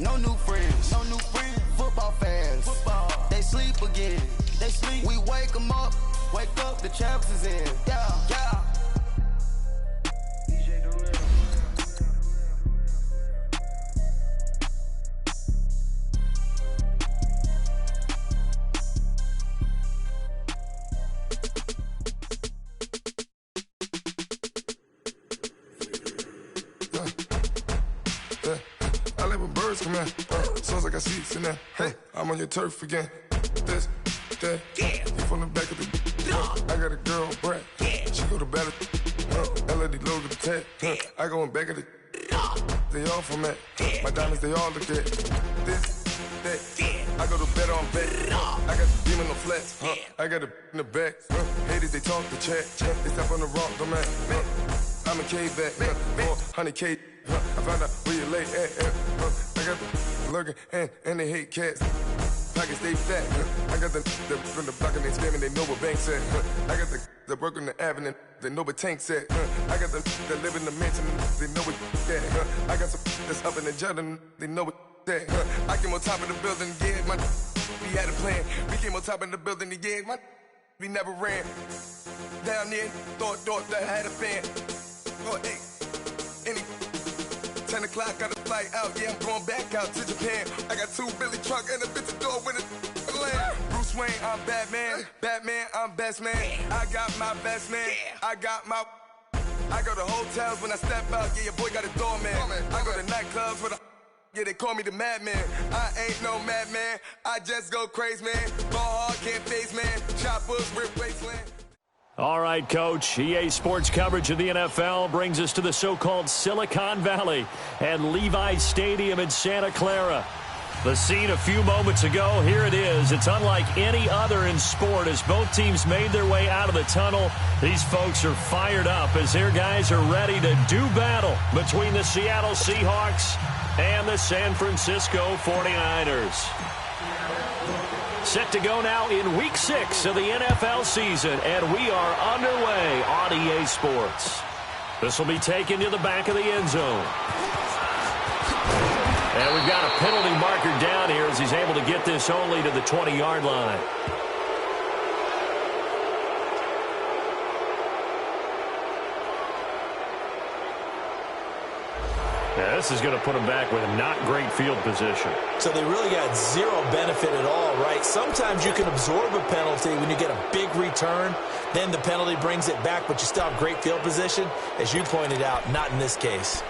No new friends. No new friends. Football fans. Football. They sleep again. They sleep. We wake them up. Wake up, the champs is in. Yeah, yeah. I like when birds come in. Sounds like I see seats in there. Hey, I'm on your turf again. This, that, yeah. You from the back of the. I got a girl, Brad. Yeah. She go to battle. LED logo the tag. Yeah. I go in back of the. They all from that. Yeah. My diamonds, they all look at. This, that. Yeah. I go to bet on bet. I got the demon on flats. Yeah. I got it in the back. Haters, they talk the chat. They step on the rock, the man. I'm a K back. 400K. I found out where you lay at. I got the lurking and they hate cats. Pockets stay fat. I got the from the block and they scamming, they know what banks at. I got the work on the avenue, they know what tanks at. I got the that live in the mansion, they know what that. I got some that's up in the jungle, they know what that. I came on top of the building, yeah, we had a plan. We came on top of the building, yeah, we never ran. Down there, thought that I had a fan. Oh, hey, any 10 o'clock, got a flight out, yeah, I'm going back out to Japan. I got 2 Billy truck and a bitch door with a land. Bruce Wayne, I'm Batman. Batman, I'm best man. I got my best man. I got my. I go to hotels when I step out, yeah, your boy got a doorman. I go to nightclubs with a. Yeah, they call me the madman. I ain't no madman. I just go crazy, man. Ball hard, can't face, man. Choppers, rip wasteland. All right, Coach. EA Sports coverage of the NFL brings us to the so-called Silicon Valley and Levi's Stadium in Santa Clara. The scene a few moments ago, here it is. It's unlike any other in sport as both teams made their way out of the tunnel. These folks are fired up as their guys are ready to do battle between the Seattle Seahawks and the San Francisco 49ers. Set to go now in Week 6 of the NFL season, and we are underway on EA Sports. This will be taken to the back of the end zone. And we've got a penalty marker down here as he's able to get this only to the 20-yard line. Yeah, this is going to put them back with not great field position. So they really got zero benefit at all, right? Sometimes you can absorb a penalty when you get a big return. Then the penalty brings it back, but you still have great field position. As you pointed out, not in this case.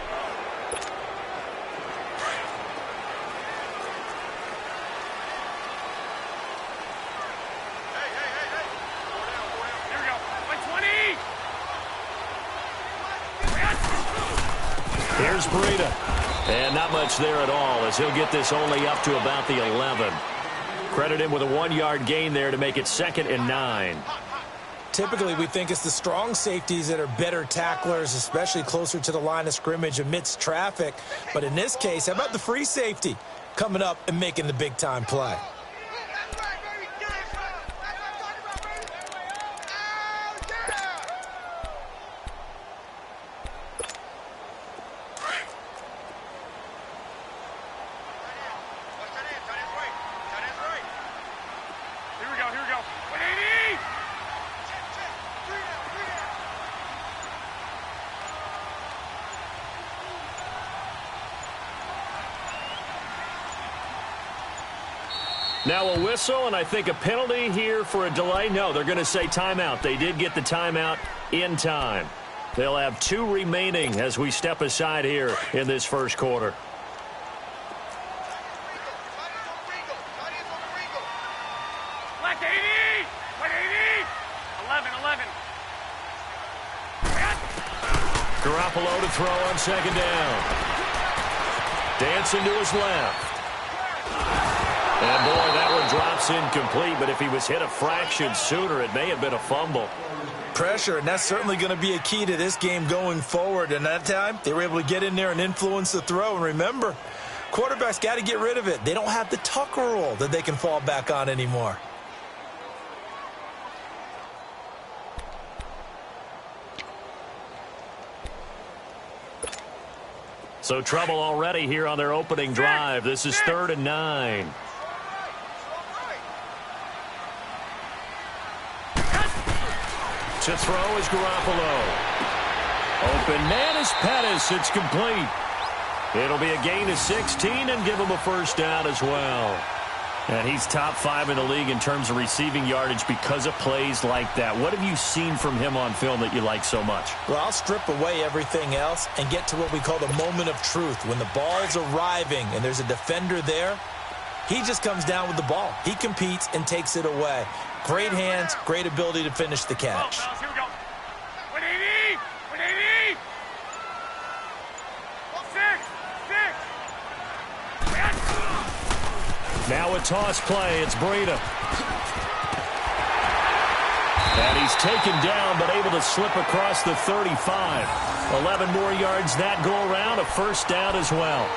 Here's Breida. And not much there at all as he'll get this only up to about the 11. Credit him with a 1-yard gain there to make it 2nd and 9. Typically, we think it's the strong safeties that are better tacklers, especially closer to the line of scrimmage amidst traffic. But in this case, how about the free safety coming up and making the big-time play? Now a whistle, and I think a penalty here for a delay. No, they're going to say timeout. They did get the timeout in time. They'll have 2 remaining as we step aside here in this first quarter. Garoppolo to throw on 2nd down. Dancing to his left. And, boy, that one drops incomplete, but if he was hit a fraction sooner, it may have been a fumble. Pressure, and that's certainly going to be a key to this game going forward. And that time, they were able to get in there and influence the throw. And remember, quarterbacks got to get rid of it. They don't have the Tucker rule that they can fall back on anymore. So trouble already here on their opening drive. This is 3rd and 9. To throw is Garoppolo. Open man is Pettis. It's complete. It'll be a gain of 16 and give him a first down as well. And he's top 5 in the league in terms of receiving yardage because of plays like that. What have you seen from him on film that you like so much? Well, I'll strip away everything else and get to what we call the moment of truth. When the ball's arriving and there's a defender there, he just comes down with the ball. He competes and takes it away. Great hands, great ability to finish the catch. Here we go. 180! 180! 6! Now a toss play. It's Breida. And he's taken down but able to slip across the 35. 11 more yards that go around. A first down as well.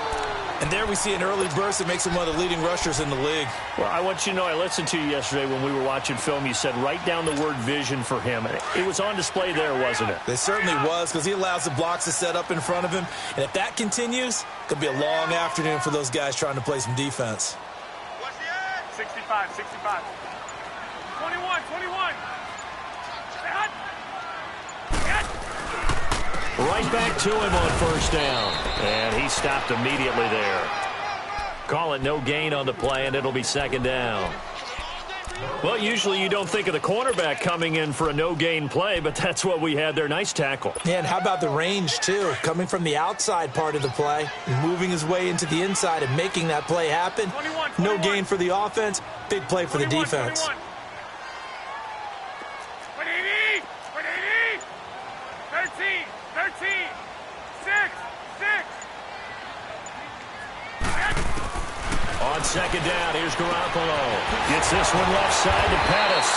And there we see an early burst that makes him one of the leading rushers in the league. Well, I want you to know, I listened to you yesterday when we were watching film. You said write down the word vision for him. It was on display there, wasn't it? It certainly was, because he allows the blocks to set up in front of him. And if that continues, it could be a long afternoon for those guys trying to play some defense. 65, 65. 21, 21. Right back to him on first down. And he stopped immediately there. Call it no gain on the play, and it'll be second down. Well, usually you don't think of the cornerback coming in for a no-gain play, but that's what we had there. Nice tackle. Yeah, and how about the range, too? Coming from the outside part of the play, moving his way into the inside and making that play happen. 21. No gain for the offense, big play for the defense. 21. 180! 180! 13! 13! 6! 6! On second down, here's Garoppolo. Gets this one left side to Pettis.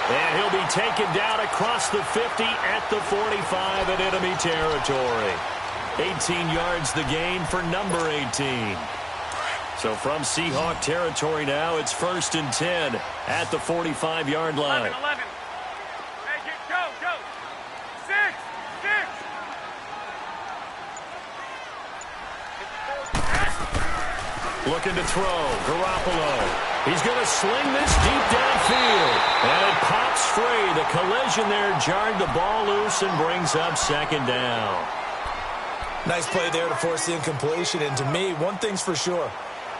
And he'll be taken down across the 50 at the 45 in enemy territory. 18 yards the gain for number 18. So from Seahawk territory now, it's 1st and 10 at the 45-yard line. 11, 11. Hey, go, go. 6, 6. Looking to throw. Garoppolo. He's going to sling this deep downfield. And it pops free. The collision there jarred the ball loose and brings up second down. Nice play there to force the incompletion. And to me, one thing's for sure.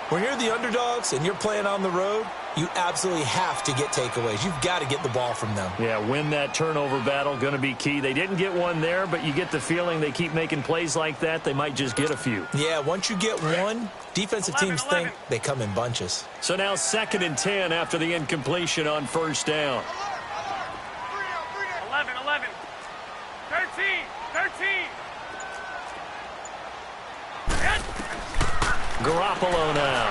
When you're the underdogs and you're playing on the road, you absolutely have to get takeaways. You've got to get the ball from them. Yeah, win that turnover battle, going to be key. They didn't get one there, but you get the feeling they keep making plays like that, they might just get a few. Yeah, once you get one, defensive 11, teams think they come in bunches. So now 2nd and 10 after the incompletion on first down. 11, 11. 13, 13. Garoppolo now.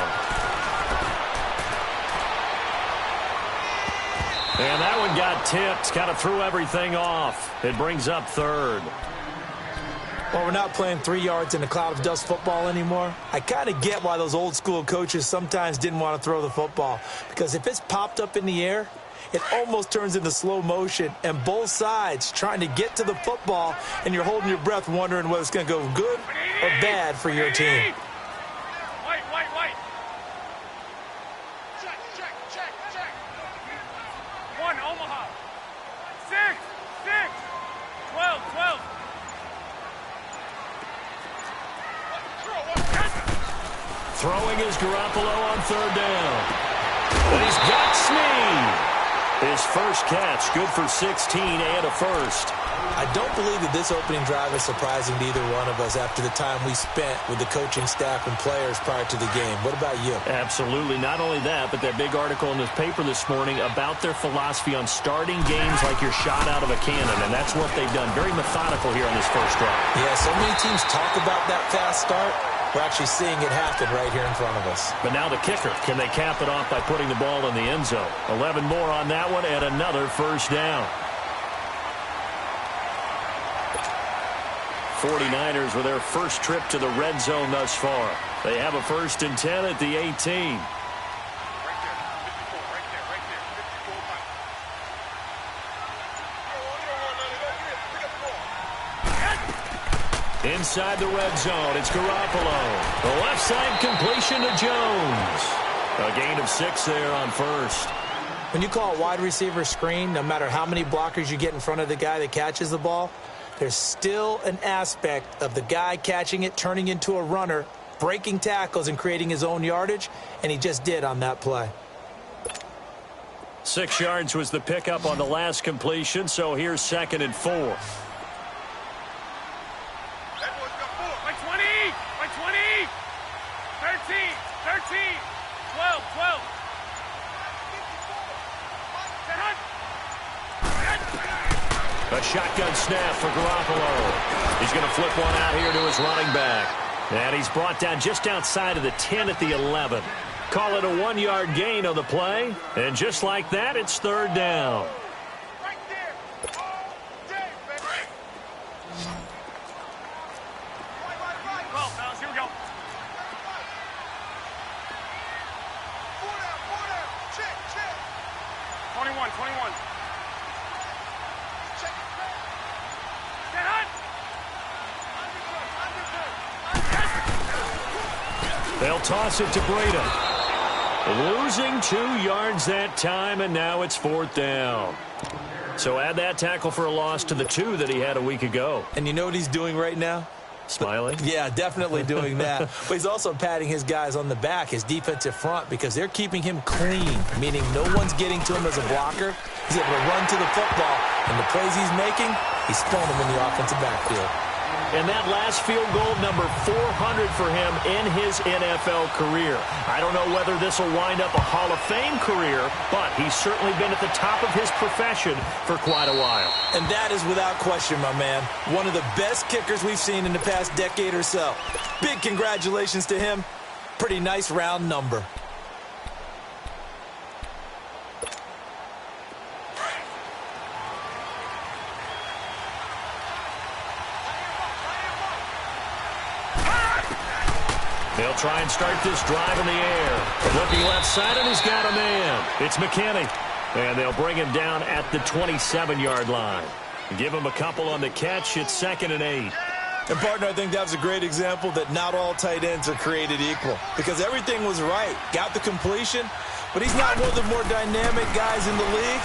And that one got tipped. Kind of threw everything off. It brings up 3rd. Well, we're not playing 3 yards in a cloud of dust football anymore. I kind of get why those old school coaches sometimes didn't want to throw the football. Because if it's popped up in the air, it almost turns into slow motion. And both sides trying to get to the football, and you're holding your breath wondering whether it's going to go good or bad for your team. White, white, white. Check, check, check, check. 1, Omaha. 6, 6. 12, 12. Throwing is Garoppolo on 3rd down. And he's got Snead. His first catch, good for 16 and a first. I don't believe that this opening drive is surprising to either one of us after the time we spent with the coaching staff and players prior to the game. What about you? Absolutely. Not only that, but that big article in the paper this morning about their philosophy on starting games like you're shot out of a cannon, and that's what they've done. Very methodical here on this first drive. Yeah, so many teams talk about that fast start. We're actually seeing it happen right here in front of us. But now the kicker. Can they cap it off by putting the ball in the end zone? 11 more on that one and another first down. 49ers with their first trip to the red zone thus far. They have a 1st and 10 at the 18. inside the red zone. It's Garoppolo. The left side completion to Jones. A gain of 6 there on first. When you call a wide receiver screen, no matter how many blockers you get in front of the guy that catches the ball, there's still an aspect of the guy catching it, turning into a runner, breaking tackles and creating his own yardage, and he just did on that play. 6 yards was the pickup on the last completion, so here's 2nd and 4. By 20, by 20, 13, 12, 12. A shotgun snap for Garoppolo. He's going to flip one out here to his running back. And he's brought down just outside of the 10 at the 11. Call it a 1-yard gain on the play. And just like that, it's 3rd down. Right there. All day, baby. Well, fellas, here we go. 4 down. Check. 21. They'll toss it to Breida. Losing 2 yards that time, and now it's 4th down. So add that tackle for a loss to the 2 that he had a week ago. And you know what he's doing right now? Smiling? Yeah, definitely doing that. But he's also patting his guys on the back, his defensive front, because they're keeping him clean, meaning no one's getting to him as a blocker. He's able to run to the football, and the plays he's making, he's throwing them in the offensive backfield. And that last field goal, number 400 for him in his NFL career. I don't know whether this will wind up a Hall of Fame career, but he's certainly been at the top of his profession for quite a while. And that is without question, my man. One of the best kickers we've seen in the past decade or so. Big congratulations to him. Pretty nice round number. They'll try and start this drive in the air. Looking left side, and he's got a man. It's McKinney. And they'll bring him down at the 27-yard line. Give him a couple on the catch. It's 2nd and 8. And, partner, I think that was a great example that not all tight ends are created equal. Because everything was right. Got the completion, but he's not one of the more dynamic guys in the league.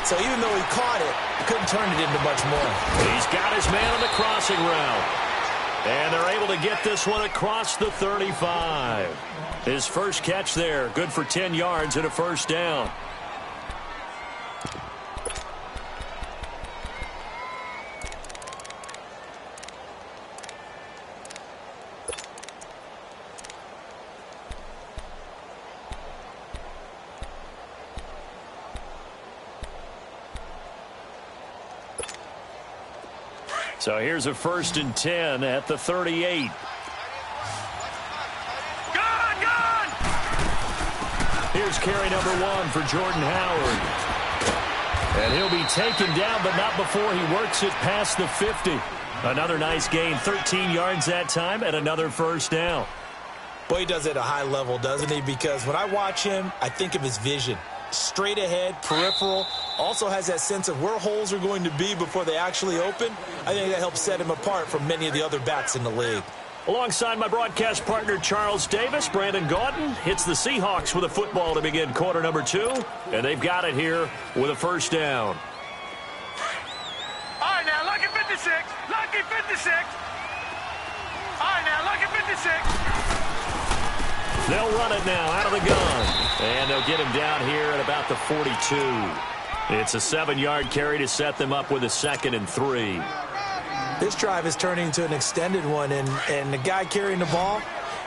So even though he caught it, he couldn't turn it into much more. He's got his man on the crossing route. And they're able to get this one across the 35. His first catch there, good for 10 yards and a 1st down. So here's a 1st and 10 at the 38. Gone! Here's carry number 1 for Jordan Howard. And he'll be taken down, but not before he works it past the 50. Another nice gain, 13 yards that time, and another 1st down. Boy, he does it at a high level, doesn't he? Because when I watch him, I think of his vision. Straight ahead, peripheral, also has that sense of where holes are going to be before they actually open. I think that helps set him apart from many of the other backs in the league. Alongside my broadcast partner, Charles Davis, Brandon Gaudin hits the Seahawks with a football to begin quarter number 2, and they've got it here with a 1st down. All right, now, lucky 56. Lucky 56. All right, now, lucky 56. They'll run it now out of the gun. And they'll get him down here at about the 42. It's a 7-yard carry to set them up with a 2nd and 3. This drive is turning into an extended one, and the guy carrying the ball,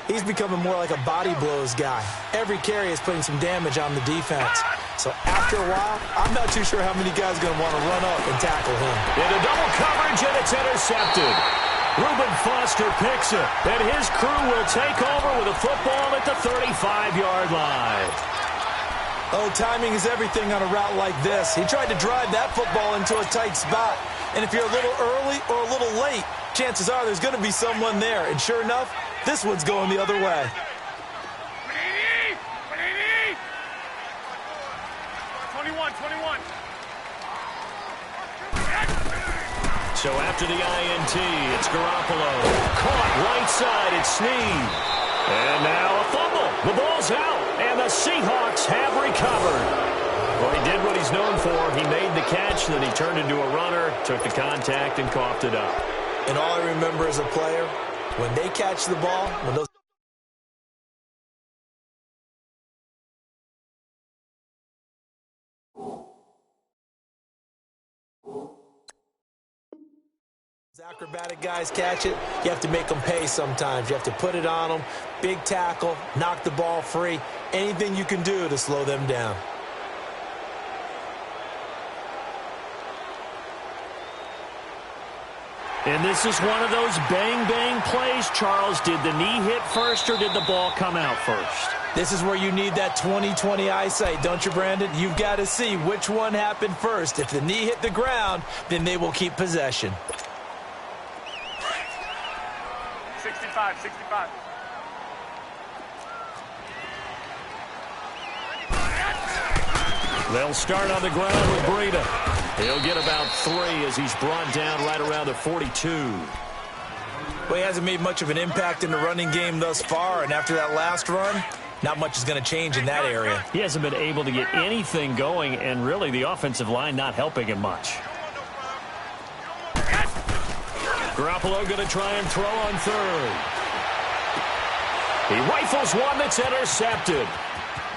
he's becoming more like a body blows guy. Every carry is putting some damage on the defense. So after a while, I'm not too sure how many guys are going to want to run up and tackle him. Into double coverage, and it's intercepted. Reuben Foster picks it, and his crew will take over with a football at the 35-yard line. Oh, timing is everything on a route like this. He tried to drive that football into a tight spot. And if you're a little early or a little late, chances are there's going to be someone there. And sure enough, this one's going the other way. 21. So after the INT, it's Garoppolo. Caught right side, it's Snead. And now a fumble. The ball's out, and the Seahawks have recovered. Well, he did what he's known for. He made the catch, then he turned into a runner, took the contact, and coughed it up. And all I remember as a player, when they catch the ball, when those acrobatic guys catch it, you have to make them pay sometimes. You have to put it on them, big tackle, knock the ball free, anything you can do to slow them down. And this is one of those bang-bang plays, Charles. Did the knee hit first or did the ball come out first? This is where you need that 20/20 eyesight, don't you, Brandon? You've got to see which one happened first. If the knee hit the ground, then they will keep possession. 65. They'll start on the ground with Breida. He'll get about 3 as he's brought down right around the 42. Well, he hasn't made much of an impact in the running game thus far, and after that last run, not much is going to change in that area. He hasn't been able to get anything going, and really the offensive line not helping him much. Garoppolo going to try and throw on third. He rifles one that's intercepted.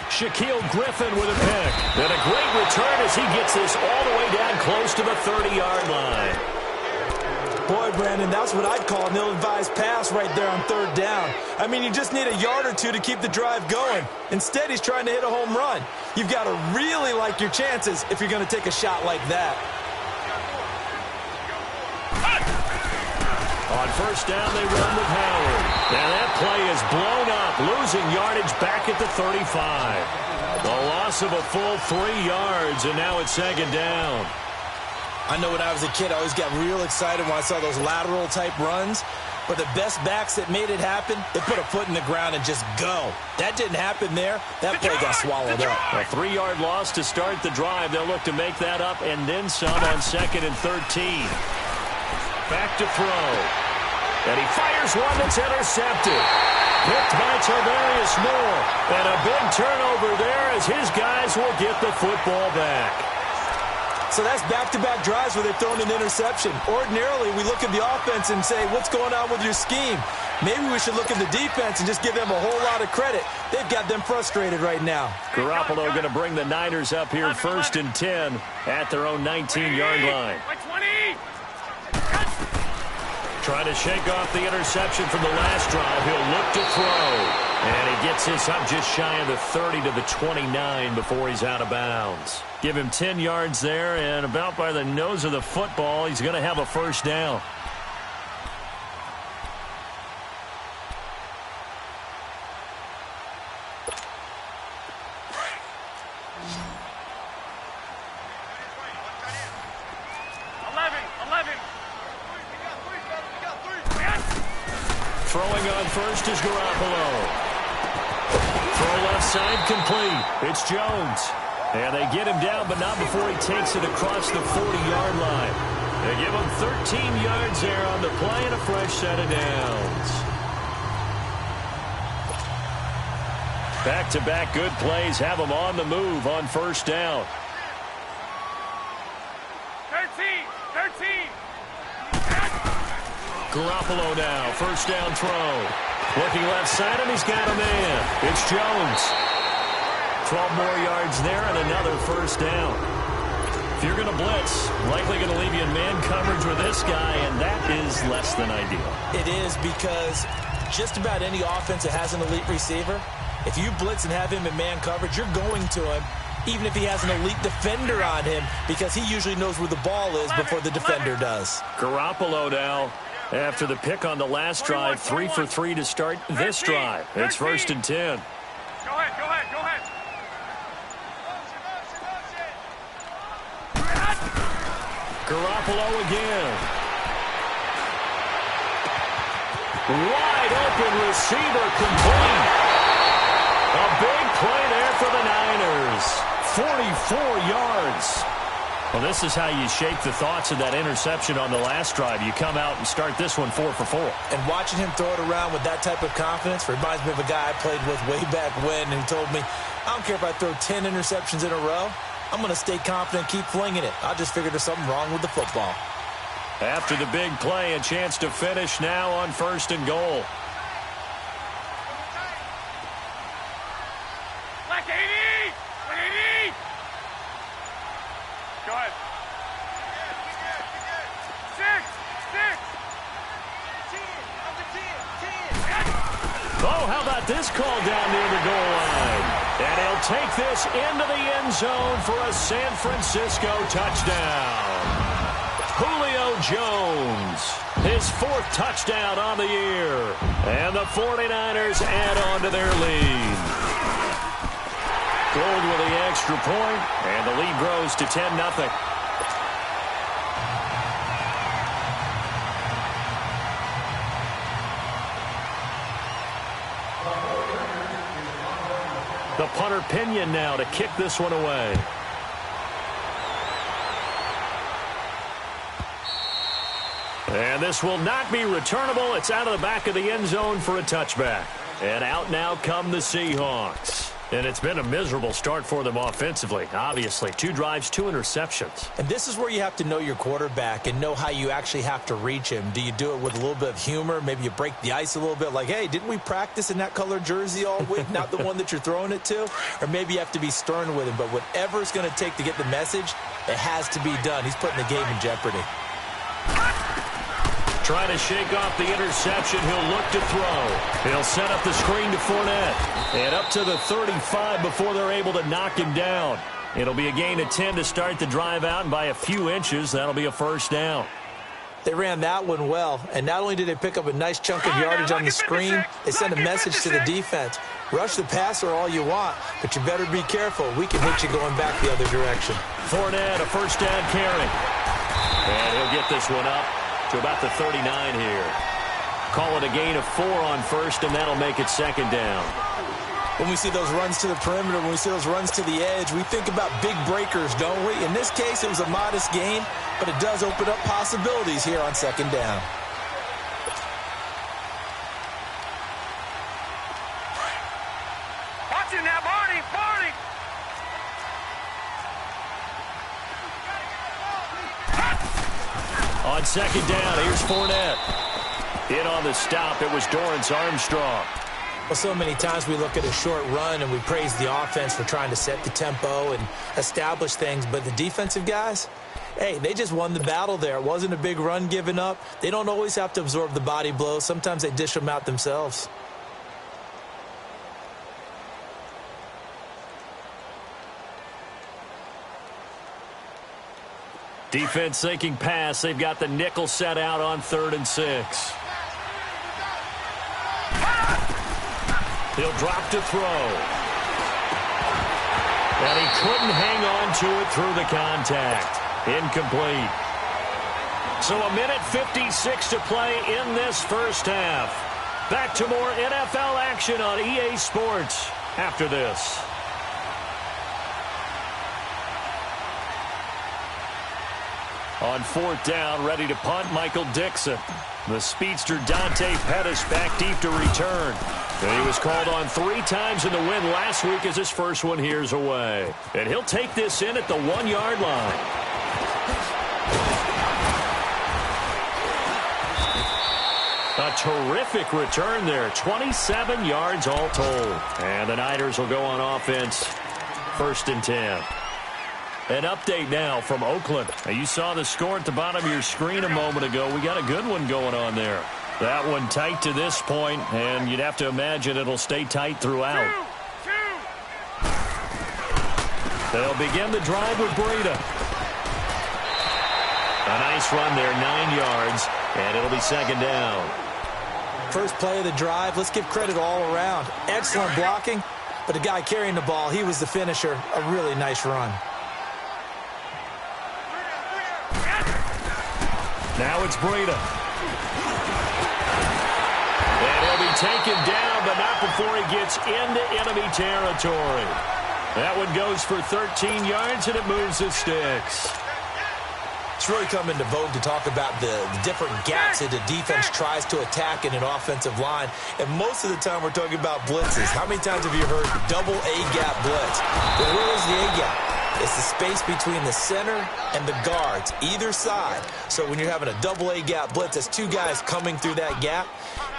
Shaquille Griffin with a pick. And a great return as he gets this all the way down close to the 30-yard line. Boy, Brandon, that's what I'd call an ill-advised pass right there on third down. I mean, you just need a yard or two to keep the drive going. Instead, he's trying to hit a home run. You've got to really like your chances if you're going to take a shot like that. On first down, they run with Howard. Now that play is blown up, losing yardage back at the 35. The loss of a full 3 yards, and now it's second down. I know when I was a kid, I always got real excited when I saw those lateral-type runs. But the best backs that made it happen, they put a foot in the ground and just go. That didn't happen there. That play got swallowed up. A 3-yard loss to start the drive. They'll look to make that up and then some on 2nd and 13. Back to throw. And he fires one that's intercepted. Picked by Tavarius Moore. And a big turnover there as his guys will get the football back. So that's back-to-back drives where they've thrown an interception. Ordinarily, we look at the offense and say, what's going on with your scheme? Maybe we should look at the defense and just give them a whole lot of credit. They've got them frustrated right now. Garoppolo going to bring the Niners up here 1st and 10 at their own 19-yard line. Trying to shake off the interception from the last drive. He'll look to throw. And he gets this up just shy of the 30 to the 29 before he's out of bounds. Give him 10 yards there, and about by the nose of the football, he's going to have a first down. Throwing on first is Garoppolo. Throw left side complete. It's Jones. And they get him down, but not before he takes it across the 40-yard line. They give him 13 yards there on the play and a fresh set of downs. Back-to-back good plays have him on the move on first down. 13. Garoppolo now, first down throw. Looking left side, and he's got a man. It's Jones. 12 more yards there and another first down. If you're going to blitz, likely going to leave you in man coverage with this guy, and that is less than ideal. It is, because just about any offense that has an elite receiver, if you blitz and have him in man coverage, you're going to him, even if he has an elite defender on him, because he usually knows where the ball is before the defender does. Garoppolo now, after the pick on the last drive, 3 for 3 to start this drive. It's 1st and 10. Go ahead. Garoppolo again. Wide open receiver complete. A big play there for the Niners. 44 yards. Well, this is how you shape the thoughts of that interception on the last drive. You come out and start this one 4 for 4. And watching him throw it around with that type of confidence reminds me of a guy I played with way back when, and he told me, I don't care if I throw 10 interceptions in a row. I'm going to stay confident, keep flinging it. I just figured there's something wrong with the football. After the big play, a chance to finish now on 1st and goal. Like 80! 180! Go ahead. 6. Oh, how about this call down near the goal line? And he'll take this into the end zone for a San Francisco touchdown. Julio Jones, his 4th touchdown on the year. And the 49ers add on to their lead. Gold with the extra point, and the lead grows to 10-0. The punter Pinion now to kick this one away. And this will not be returnable. It's out of the back of the end zone for a touchback. And out now come the Seahawks. And it's been a miserable start for them offensively. Obviously, 2 drives, 2 interceptions. And this is where you have to know your quarterback and know how you actually have to reach him. Do you do it with a little bit of humor? Maybe you break the ice a little bit like, hey, didn't we practice in that color jersey all week? Not the one that you're throwing it to? Or maybe you have to be stern with him. But whatever it's going to take to get the message, it has to be done. He's putting the game in jeopardy. Trying to shake off the interception. He'll look to throw. He'll set up the screen to Fournette. And up to the 35 before they're able to knock him down. It'll be a gain of 10 to start the drive out, and by a few inches, that'll be a 1st down. They ran that one well, and not only did they pick up a nice chunk of yardage on the screen, they sent a message to the defense. Rush the passer all you want, but you better be careful. We can hit you going back the other direction. Fournette, a 1st down carry. And he'll get this one up to about the 39 here. Call it a gain of 4 on 1st, and that'll make it 2nd down. When we see those runs to the perimeter, when we see those runs to the edge, we think about big breakers, don't we? In this case, it was a modest gain, but it does open up possibilities here on 2nd down. Watching that, Barney! On 2nd down, here's Fournette. In on the stop, it was Dorrance Armstrong. Well, so many times we look at a short run and we praise the offense for trying to set the tempo and establish things, but the defensive guys, hey, they just won the battle there. It wasn't a big run given up. They don't always have to absorb the body blows. Sometimes they dish them out themselves. Defense thinking pass. They've got the nickel set out on 3rd and 6. He'll drop to throw. And he couldn't hang on to it through the contact. Incomplete. So a minute 56 to play in this 1st half. Back to more NFL action on EA Sports after this. On 4th down, ready to punt, Michael Dixon. The speedster Dante Pettis back deep to return. And he was called on 3 times in the win last week as his first one here's away. And he'll take this in at the 1-yard line. A terrific return there. 27 yards all told. And the Niners will go on offense. 1st and 10. An update now from Oakland. Now, you saw the score at the bottom of your screen a moment ago. We got a good one going on there. That one tight to this point, and you'd have to imagine it'll stay tight throughout. They'll begin the drive with Breida. A nice run there, 9 yards, and it'll be 2nd down. First play of the drive, let's give credit all around. Excellent blocking, but the guy carrying the ball, he was the finisher. A really nice run. Now it's Breida. And he'll be taken down, but not before he gets into enemy territory. That one goes for 13 yards, and it moves the sticks. It's really come into vogue to talk about the different gaps that the defense tries to attack in an offensive line. And most of the time we're talking about blitzes. How many times have you heard double A-gap blitz? Well, where is the A-gap? It's the space between the center and the guards, either side. So when you're having a double A-gap blitz, that's two guys coming through that gap.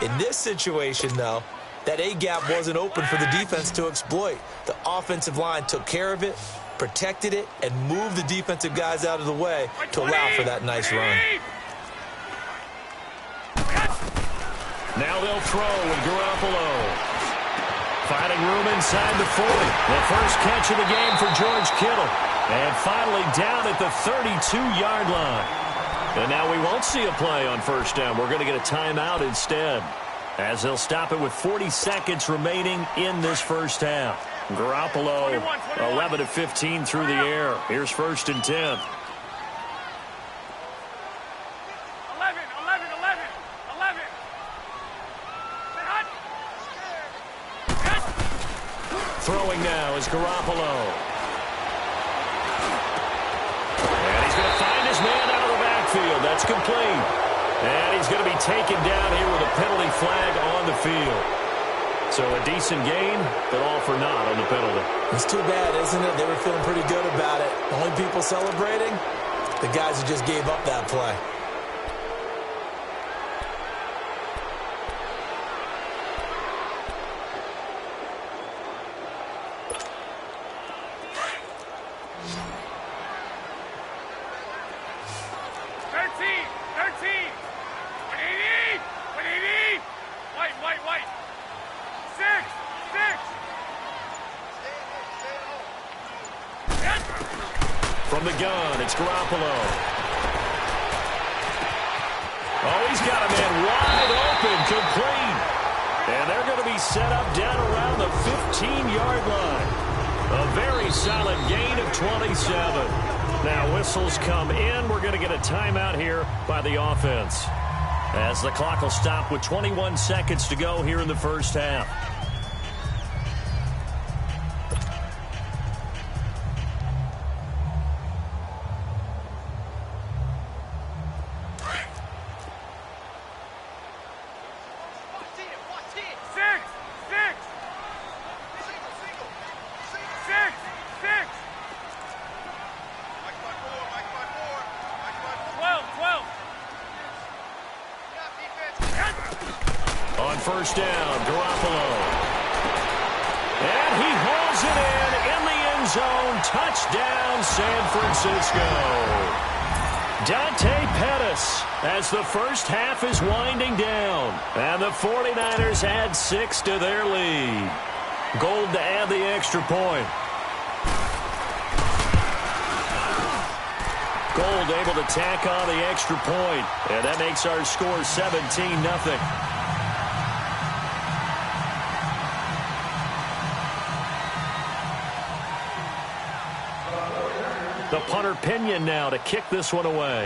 In this situation, though, that A-gap wasn't open for the defense to exploit. The offensive line took care of it, protected it, and moved the defensive guys out of the way to allow for that nice run. Now they'll throw with Garoppolo. Finding room inside the 40. The first catch of the game for George Kittle. And finally down at the 32-yard line. And now we won't see a play on first down. We're going to get a timeout instead, as they'll stop it with 40 seconds remaining in this first half. Garoppolo, 11 of 15 through the air. Here's 1st and 10. 11. Throwing now is Garoppolo. And he's going to find his man out of the backfield. That's complete. And he's going to be taken down here with a penalty flag on the field. So a decent gain, but all for naught on the penalty. It's too bad, isn't it? They were feeling pretty good about it. The only people celebrating, the guys who just gave up that play. From the gun, it's Garoppolo. Oh, he's got a man wide open, complete. And they're going to be set up down around the 15-yard line. A very solid gain of 27. Now whistles come in. We're going to get a timeout here by the offense, as the clock will stop with 21 seconds to go here in the first half. First down, Garoppolo. And he hauls it in the end zone. Touchdown, San Francisco. Dante Pettis, as the first half is winding down. And the 49ers add 6 to their lead. Gold to add the extra point. Gold able to tack on the extra point. And that makes our score 17-0. The punter Pinion now to kick this one away.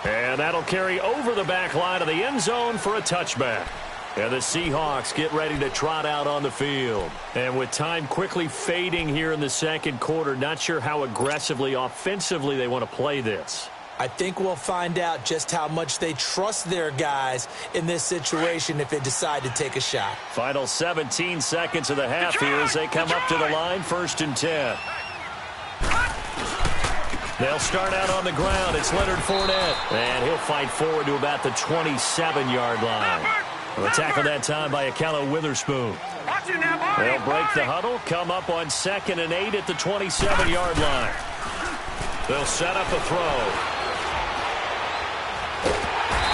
And that'll carry over the back line of the end zone for a touchback. And the Seahawks get ready to trot out on the field. And with time quickly fading here in the second quarter, not sure how aggressively, offensively they want to play this. I think we'll find out just how much they trust their guys in this situation if they decide to take a shot. Final 17 seconds of the half here as they come up to the line, 1st and 10. They'll start out on the ground. It's Leonard Fournette. And he'll fight forward to about the 27-yard line. A tackle that time by Akello Witherspoon. They'll break the huddle, come up on 2nd and 8 at the 27-yard line. They'll set up a throw.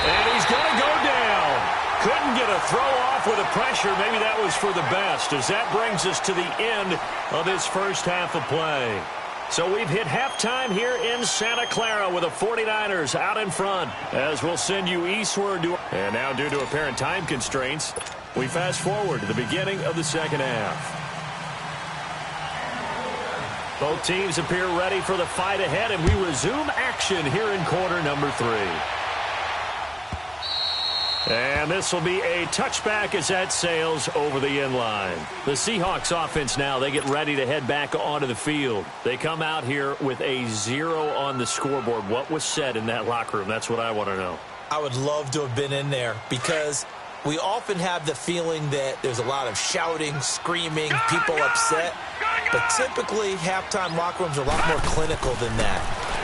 And he's going to go down. Couldn't get a throw off with the pressure. Maybe that was for the best, as that brings us to the end of this first half of play. So we've hit halftime here in Santa Clara with the 49ers out in front, as we'll send you eastward. And now, due to apparent time constraints, we fast forward to the beginning of the second half. Both teams appear ready for the fight ahead, and we resume action here in quarter number 3. And this will be a touchback as that sails over the end line. The Seahawks offense now, they get ready to head back onto the field. They come out here with a 0 on the scoreboard. What was said in that locker room? That's what I want to know. I would love to have been in there because we often have the feeling that there's a lot of shouting, screaming, people upset. But typically, halftime locker rooms are a lot more clinical than that.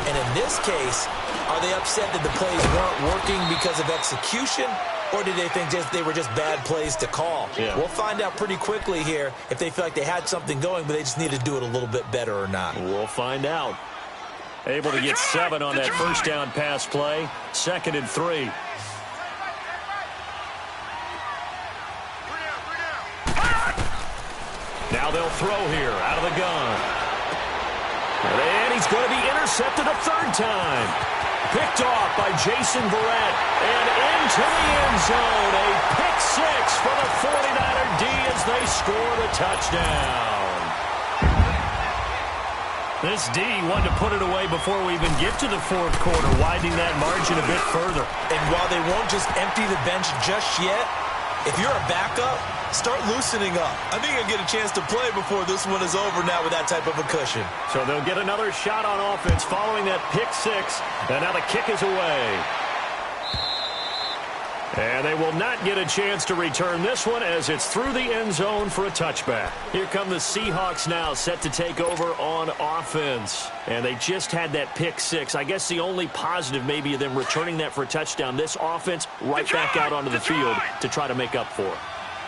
And in this case, are they upset that the plays weren't working because of execution? Or did they think they were just bad plays to call? Yeah. We'll find out pretty quickly here if they feel like they had something going, but they just need to do it a little bit better or not. We'll find out. Able to get 7 on that first down pass play. 2nd and 3. Now they'll throw here out of the gun. And he's going to be intercepted a 3rd time. Picked off by Jason Verrett. And into the end zone. A pick 6 for the 49er D as they score the touchdown. This D wanted to put it away before we even get to the 4th quarter, widening that margin a bit further. And while they won't just empty the bench just yet, if you're a backup, start loosening up. I think you'll get a chance to play before this one is over now with that type of a cushion. So they'll get another shot on offense following that pick 6. And now the kick is away. And they will not get a chance to return this one as it's through the end zone for a touchback. Here come the Seahawks now set to take over on offense. And they just had that pick 6. I guess the only positive maybe of them returning that for a touchdown. This offense right back out onto the field to try to make up for it.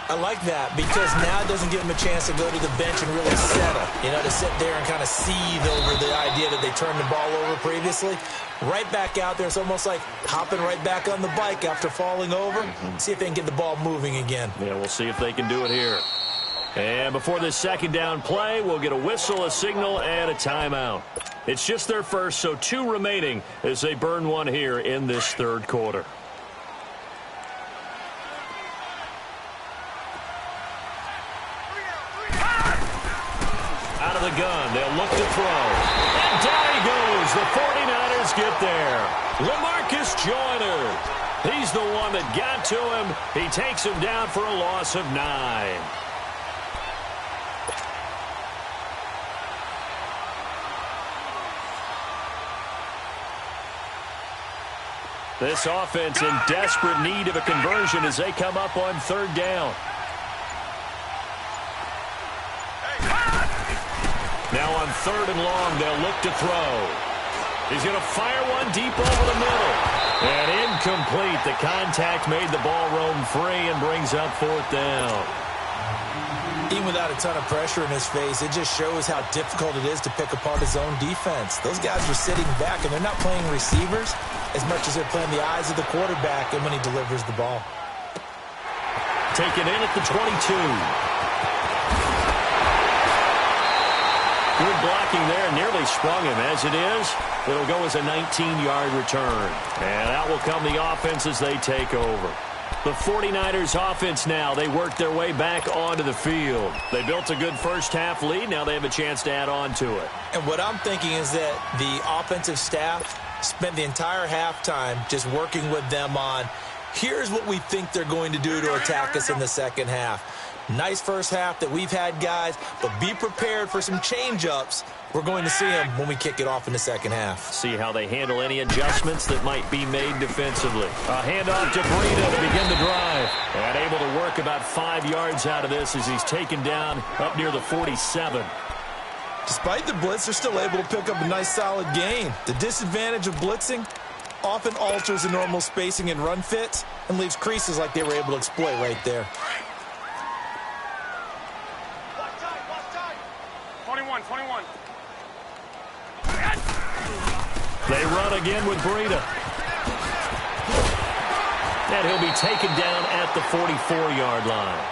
I like that because now it doesn't give them a chance to go to the bench and really settle. To sit there and kind of seethe over the idea that they turned the ball over previously. Right back out there. It's almost like hopping right back on the bike after falling over. See if they can get the ball moving again. Yeah, we'll see if they can do it here. And before this 2nd down play, we'll get a whistle, a signal, and a timeout. It's just their first, so 2 remaining as they burn one here in this 3rd quarter. Out of the gun, they'll look to throw. And down he goes. The 49ers get there. LaMarcus Joyner. He's the one that got to him. He takes him down for a loss of 9. This offense in desperate need of a conversion as they come up on 3rd down. Now on 3rd and long, they'll look to throw. He's going to fire one deep over the middle. And incomplete. The contact made the ball roam free and brings up 4th down. Even without a ton of pressure in his face, it just shows how difficult it is to pick apart his own defense. Those guys are sitting back, and they're not playing receivers as much as they're playing the eyes of the quarterback and when he delivers the ball. Taken in at the 22. Good blocking there, nearly sprung him. As it is, it'll go as a 19-yard return. And out will come the offense as they take over. The 49ers offense now, they work their way back onto the field. They built a good first-half lead. Now they have a chance to add on to it. And what I'm thinking is that the offensive staff spent the entire halftime just working with them on, here's what we think they're going to do to attack us in the 2nd half. Nice first half that we've had, guys, but be prepared for some change-ups. We're going to see them when we kick it off in the 2nd half. See how they handle any adjustments that might be made defensively. A handoff to Breida to begin the drive. And able to work about 5 yards out of this as he's taken down up near the 47. Despite the blitz, they're still able to pick up a nice solid gain. The disadvantage of blitzing often alters the normal spacing and run fits and leaves creases like they were able to exploit right there. 21. They run again with Breida. And he'll be taken down at the 44-yard line.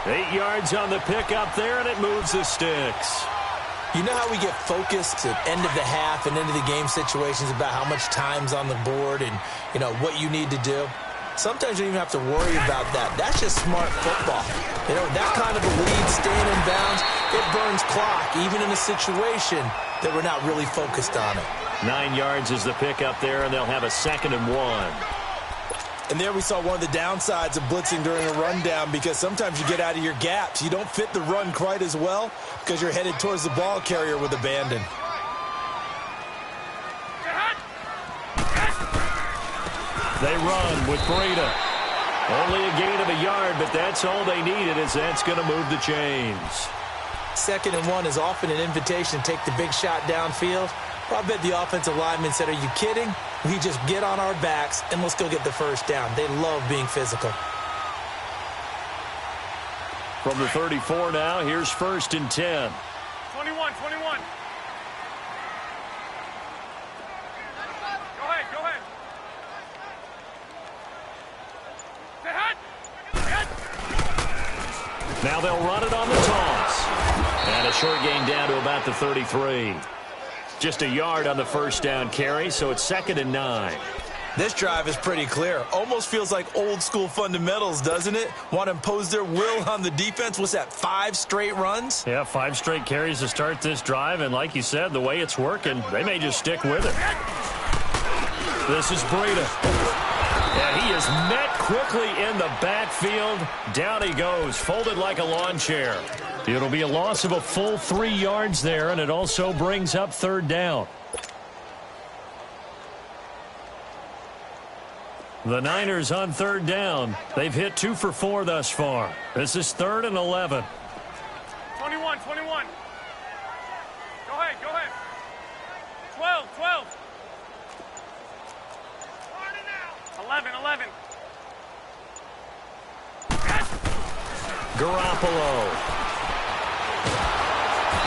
8 yards on the pickup there, and it moves the sticks. You know how we get focused at end of the half and into the game situations about how much time's on the board and, what you need to do? Sometimes you don't even have to worry about that. That's just smart football. That kind of a lead, staying in bounds, it burns clock, even in a situation that we're not really focused on it. 9 yards is the pickup there, and they'll have a 2nd and 1. And there we saw one of the downsides of blitzing during a rundown, because sometimes you get out of your gaps. You don't fit the run quite as well because you're headed towards the ball carrier with abandon. They run with Breida. Only a gain of a yard, but that's all they needed, as that's going to move the chains. 2nd and 1 is often an invitation to take the big shot downfield. Well, I bet the offensive lineman said, "Are you kidding? We just get on our backs and let's go get the first down." They love being physical. From the 34 now, here's 1st and 10. 21. Go ahead. Now they'll run it on the toss. And a short gain down to about the 33. Just a yard on the first down carry, so it's 2nd and 9. This drive is pretty clear. Almost feels like old school fundamentals, doesn't it? Want to impose their will on the defense. What's that, 5 straight runs? Yeah, 5 straight carries to start this drive, and like you said, the way it's working, they may just stick with it. This is Breida. And he is met quickly in the backfield. Down he goes, folded like a lawn chair. It'll be a loss of a full 3 yards there, and it also brings up 3rd down. The Niners on 3rd down. They've hit 2 for 4 thus far. This is 3rd and 11. 21. Go ahead. 12. 11. Garoppolo.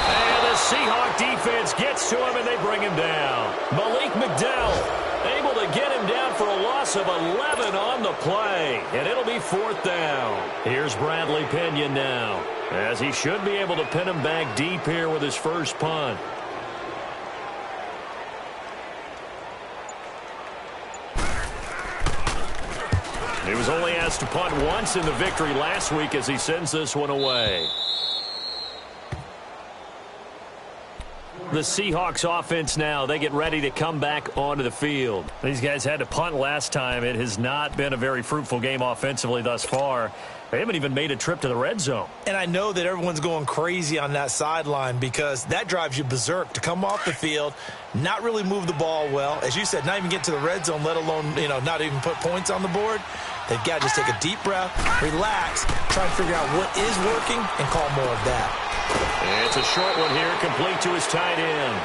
And the Seahawk defense gets to him, and they bring him down. Malik McDowell able to get him down for a loss of 11 on the play, and it'll be 4th down. Here's Bradley Pinion now, as he should be able to pin him back deep here with his first punt. He was only asked to punt once in the victory last week as he sends this one away. The Seahawks offense now, they get ready to come back onto the field. These guys had to punt last time. It has not been a very fruitful game offensively thus far. They haven't even made a trip to the red zone. And I know that everyone's going crazy on that sideline, because that drives you berserk to come off the field, not really move the ball well. As you said, not even get to the red zone, let alone, not even put points on the board. They've got to just take a deep breath, relax, try and figure out what is working, and call more of that. It's a short one here, complete to his tight end.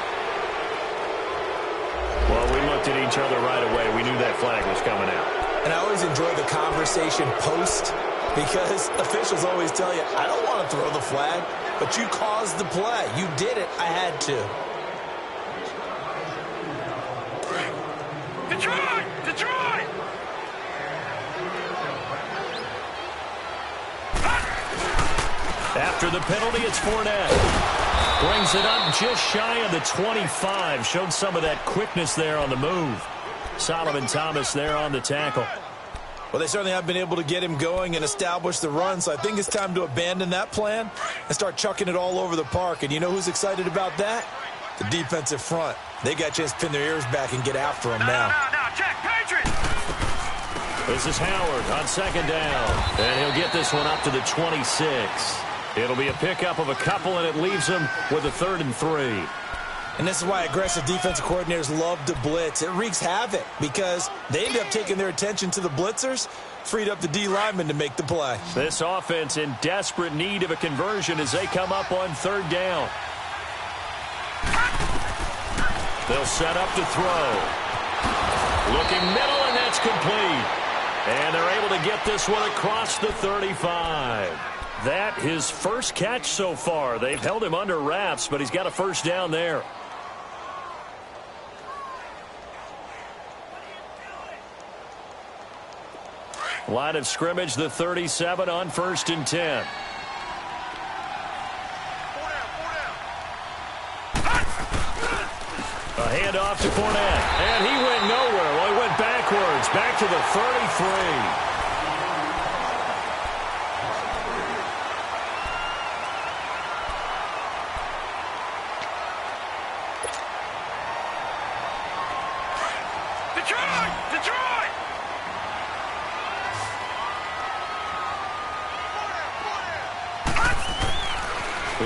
Well, we looked at each other right away. We knew that flag was coming out. And I always enjoy the conversation post, because officials always tell you, I don't want to throw the flag, but you caused the play. You did it. I had to. Detroit! After the penalty, it's Fournette. Brings it up just shy of the 25. Showed some of that quickness there on the move. Solomon Thomas there on the tackle. Well, they certainly have been able to get him going and establish the run, so I think it's time to abandon that plan and start chucking it all over the park. And you know who's excited about that? The defensive front. They got a chance to pin their ears back and get after him now. Now, check, Patriots! This is Howard on 2nd down. And he'll get this one up to the 26. It'll be a pickup of a couple, and it leaves him with a 3rd and 3. And this is why aggressive defensive coordinators love to blitz. It wreaks havoc because they end up taking their attention to the blitzers, freed up the D lineman to make the play. This offense in desperate need of a conversion as they come up on 3rd down. They'll set up to throw. Looking middle, and that's complete. And they're able to get this one across the 35. That his first catch so far. They've held him under wraps, but he's got a first down there. Line of scrimmage, the 37 on 1st and 10. A handoff to Fournette, and he went nowhere. Well, he went backwards, back to the 33.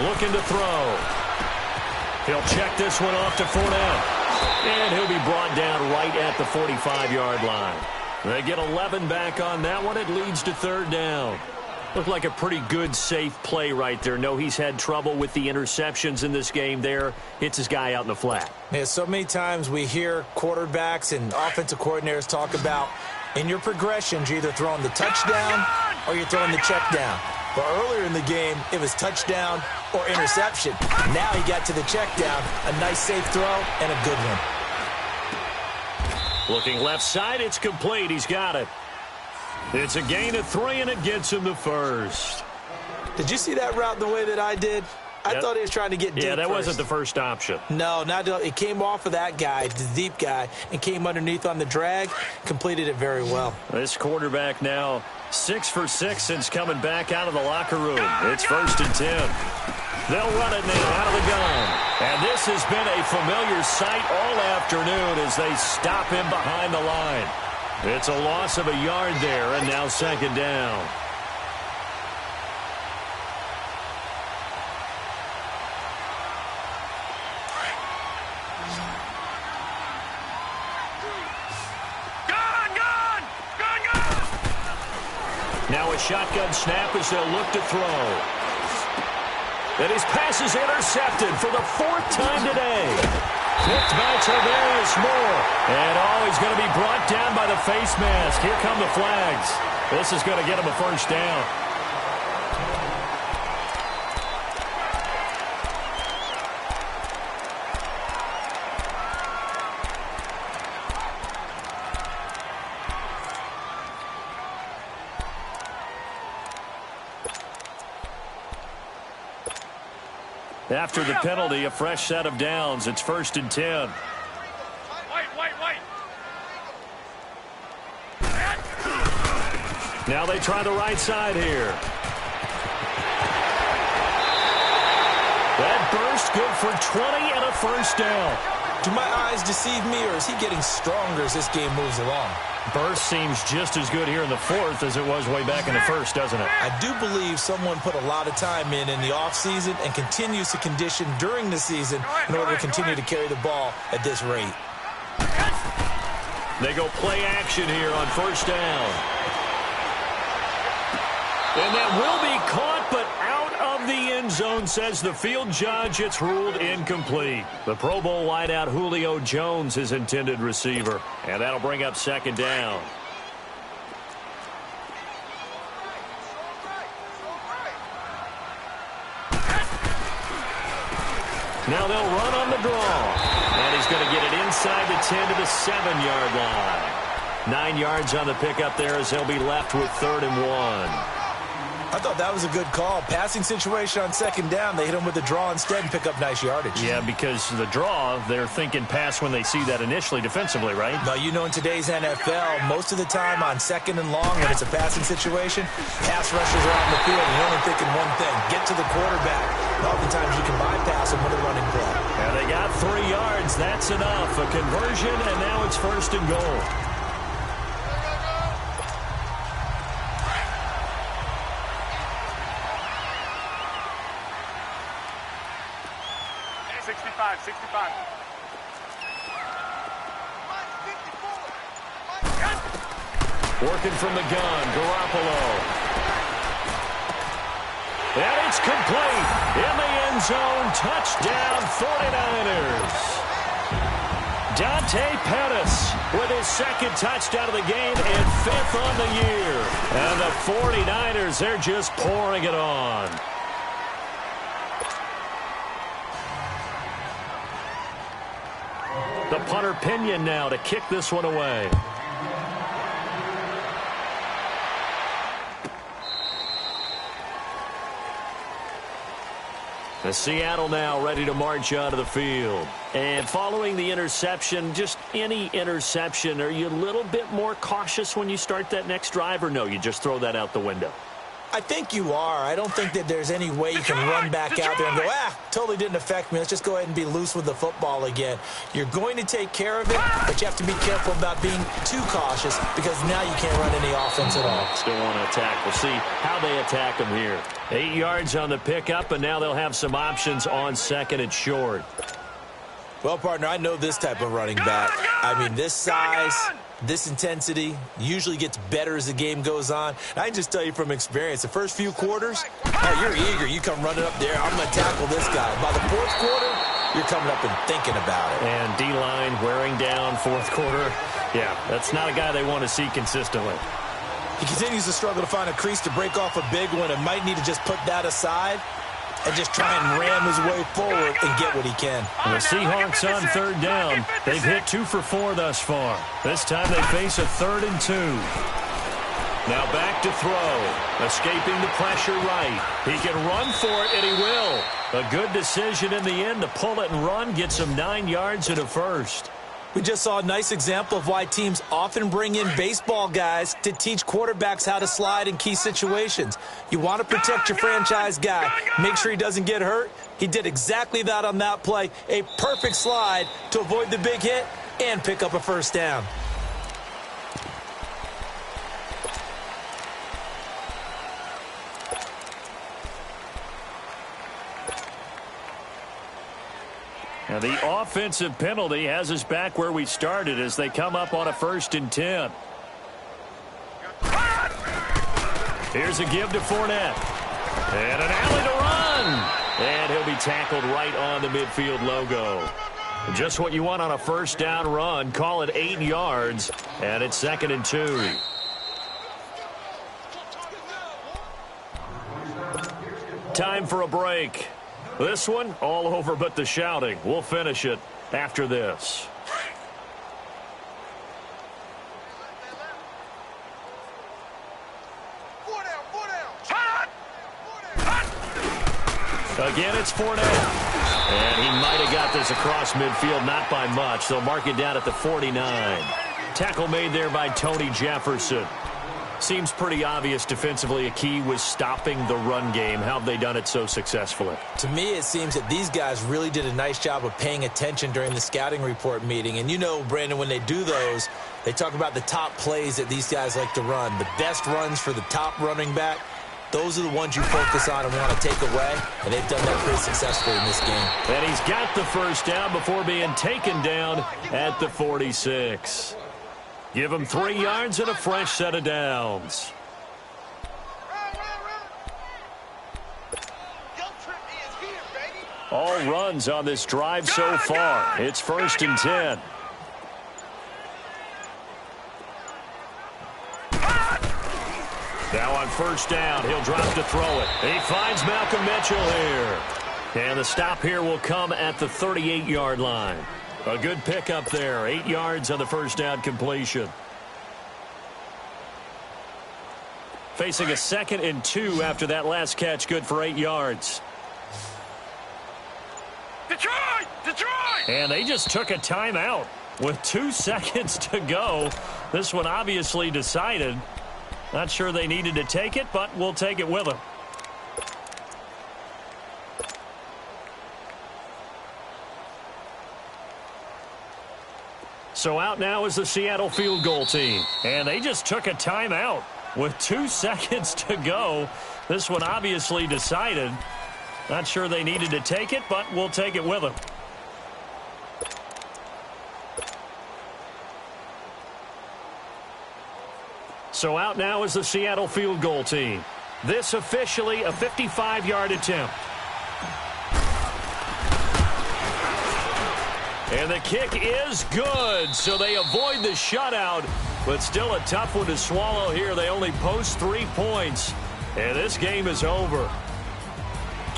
Looking to throw. He'll check this one off to Fournette. And he'll be brought down right at the 45-yard line. They get 11 back on that one. It leads to third down. Looked like a pretty good, safe play right there. No, he's had trouble with the interceptions in this game there. Hits his guy out in the flat. Yeah, so many times we hear quarterbacks and offensive coordinators talk about in your progressions, you're either throwing the touchdown or you're throwing the check down. But earlier in the game, it was touchdown or interception. Now he got to the check down. A nice safe throw and a good one. Looking left side, it's complete. He's got it. It's a gain of 3, and it gets him the first. Did you see that route the way that I did? I thought he was trying to get deep. Yeah, that wasn't the first option. No, it came off of that guy, the deep guy, and came underneath on the drag, completed it very well. This quarterback now 6 for 6 since coming back out of the locker room. It's 1st and 10. They'll run it now out of the gun. And this has been a familiar sight all afternoon as they stop him behind the line. It's a loss of a yard there, and now 2nd down. Now a shotgun snap as they'll look to throw. And his pass is intercepted for the 4th time today. Picked by Tavares Moore. And he's going to be brought down by the face mask. Here come the flags. This is going to get him a 1st down. After the penalty, a fresh set of downs. It's 1st and 10. Wait. Now they try the right side here. That burst good for 20 and a 1st down. Do my eyes deceive me, or is he getting stronger as this game moves along? Burst seems just as good here in the 4th as it was way back in the 1st, doesn't it? I do believe someone put a lot of time in the offseason and continues to condition during the season in order to continue to carry the ball at this rate. They go play action here on 1st down. And that will be caught, but out of the end zone, says the field judge. It's ruled incomplete. The Pro Bowl wideout Julio Jones, his intended receiver. And that'll bring up 2nd down. Now they'll run on the draw. And he's going to get it inside the 10 to the 7-yard line. 9 yards on the pickup there as they'll be left with 3rd and 1. I thought that was a good call. Passing situation on 2nd down. They hit him with the draw instead and pick up nice yardage. Yeah, because the draw, they're thinking pass when they see that initially defensively, right? Now, you know, in today's NFL, most of the time on 2nd and long, when it's a passing situation, pass rushers are out in the field, and you're only thinking one thing, get to the quarterback. And oftentimes you can bypass him with a running play. And they got 3 yards. That's enough. A conversion, and now it's 1st and goal. Working from the gun, Garoppolo. And it's complete. In the end zone, touchdown 49ers. Dante Pettis with his 2nd touchdown of the game and 5th on the year. And the 49ers, they're just pouring it on. The punter Pinion now to kick this one away. The Seattle now ready to march onto the field. And following the interception, just any interception, are you a little bit more cautious when you start that next drive, or no, you just throw that out the window? I think you are. I don't think that there's any way you can run back out there and go, totally didn't affect me. Let's just go ahead and be loose with the football again. You're going to take care of it, but you have to be careful about being too cautious because now you can't run any offense at all. Still want to attack. We'll see how they attack them here. 8 yards on the pickup, and now they'll have some options on second and short. Well, partner, I know this type of running back. I mean, this size, this intensity usually gets better as the game goes on. And I can just tell you from experience, the first few quarters, you're eager. You come running up there, I'm going to tackle this guy. By the fourth quarter, you're coming up and thinking about it. And D-line wearing down fourth quarter. Yeah, that's not a guy they want to see consistently. He continues to struggle to find a crease to break off a big one and might need to just put that aside and just try and ram his way forward and get what he can. And the Seahawks on third down. They've hit 2 for 4 thus far. This time they face a 3rd and 2. Now back to throw. Escaping the pressure right. He can run for it, and he will. A good decision in the end to pull it and run. Gets him 9 yards and a first. We just saw a nice example of why teams often bring in baseball guys to teach quarterbacks how to slide in key situations. You want to protect your franchise guy. Make sure he doesn't get hurt. He did exactly that on that play. A perfect slide to avoid the big hit and pick up a first down. Now the offensive penalty has us back where we started as they come up on a 1st and 10. Here's a give to Fournette. And an alley to run. And he'll be tackled right on the midfield logo. Just what you want on a first down run. Call it 8 yards. And it's 2nd and 2. Time for a break. This one, all over but the shouting. We'll finish it after this. Again, it's Fournette. And he might have got this across midfield, not by much. They'll mark it down at the 49. Tackle made there by Tony Jefferson. Seems pretty obvious defensively a key was stopping the run game. How have they done it so successfully? To me, it seems that these guys really did a nice job of paying attention during the scouting report meeting. And you know, Brandon, when they do those, they talk about the top plays that these guys like to run. The best runs for the top running back, those are the ones you focus on and want to take away. And they've done that pretty successfully in this game. And he's got the first down before being taken down at the 46. Give him 3 yards and a fresh set of downs. All runs on this drive so far. It's 1st and 10. Now on first down, he'll drop to throw it. He finds Malcolm Mitchell here. And the stop here will come at the 38-yard line. A good pickup there. 8 yards on the first down completion. Facing a 2nd and 2 after that last catch. Good for 8 yards. Detroit! Detroit! And they just took a timeout with 2 seconds to go. This one obviously decided. Not sure they needed to take it, but we'll take it with them. So out now is the Seattle field goal team. And they just took a timeout with 2 seconds to go. This one obviously decided. Not sure they needed to take it, but we'll take it with them. So out now is the Seattle field goal team. This officially a 55-yard attempt. And the kick is good, so they avoid the shutout, but still a tough one to swallow here. They only post 3 points, and this game is over.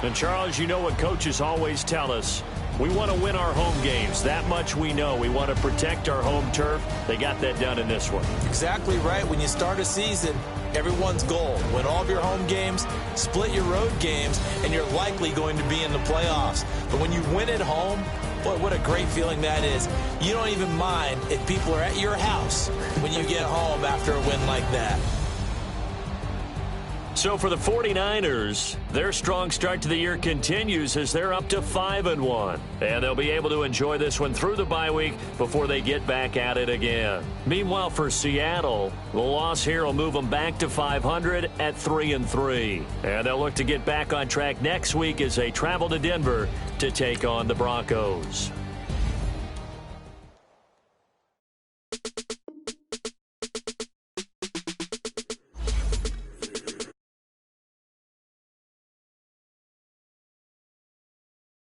And, Charles, you know what coaches always tell us. We want to win our home games. That much we know. We want to protect our home turf. They got that done in this one. Exactly right. When you start a season, everyone's goal, win all of your home games, split your road games, and you're likely going to be in the playoffs. But when you win at home, boy, what a great feeling that is. You don't even mind if people are at your house when you get home after a win like that. So for the 49ers, their strong start to the year continues as they're up to 5-1. And they'll be able to enjoy this one through the bye week before they get back at it again. Meanwhile, for Seattle, the loss here will move them back to 500 at 3-3. And they'll look to get back on track next week as they travel to Denver to take on the Broncos.